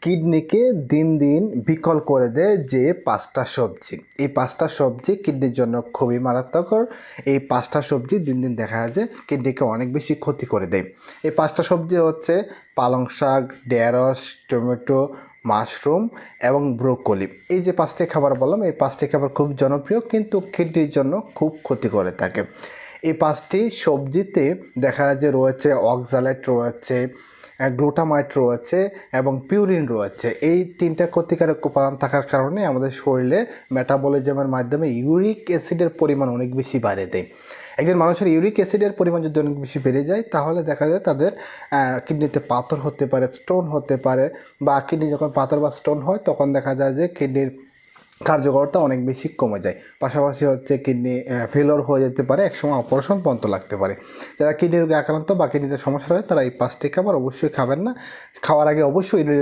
কিডনিকে দিন দিন বিকল করে দেয় যে 5টা সবজি। এই 5টা সবজি কিডনির জন্য খুবই মারাত্মকর। এই 5টা সবজি দিন দিন দেখা যায় যে কিডনিকে অনেক বেশি ক্ষতি করে দেয়। এই 5টা সবজি হচ্ছে পালং শাক, ঢেঁড়স, টমেটো, মাশরুম এবং ব্রোকলি। এই যে 5টি খাবার বললাম, এই 5টি খাবার খুব জনপ্রিয় কিন্তু কিডনির জন্য খুব ক্ষতি করে থাকে। এই 5টি সবজিতে দেখা যায় যে রয়েছে অক্সালেট রয়েছে, গ্লুটামাইট রয়েছে এবং পিউরিন রয়েছে। এই 3টা ক্ষতিকারক উপাদান থাকার কারণে আমাদের শরীরে মেটাবলিজমের মাধ্যমে ইউরিক অ্যাসিডের পরিমাণ অনেক বেশি বাড়িয়ে দেয়। একজন মানুষের ইউরিক অ্যাসিডের পরিমাণ যদি অনেক বেশি বেড়ে যায় তাহলে দেখা যায় তাদের কিডনিতে পাথর হতে পারে, স্টোন হতে পারে, বা কিডনি যখন পাথর বা স্টোন হয় তখন দেখা যায় যে কিডনির কার্যকরতা অনেক বেশি কমে যায়। পাশাপাশি হচ্ছে কিডনি ফেলিওর হয়ে যেতে পারে, একসময় অপারেশন পর্যন্ত লাগতে পারে। যারা কিডনি রোগে আক্রান্ত বা কিডনিতে সমস্যা হয় তারা এই 5টি খাবার অবশ্যই খাবেন না। খাওয়ার আগে অবশ্যই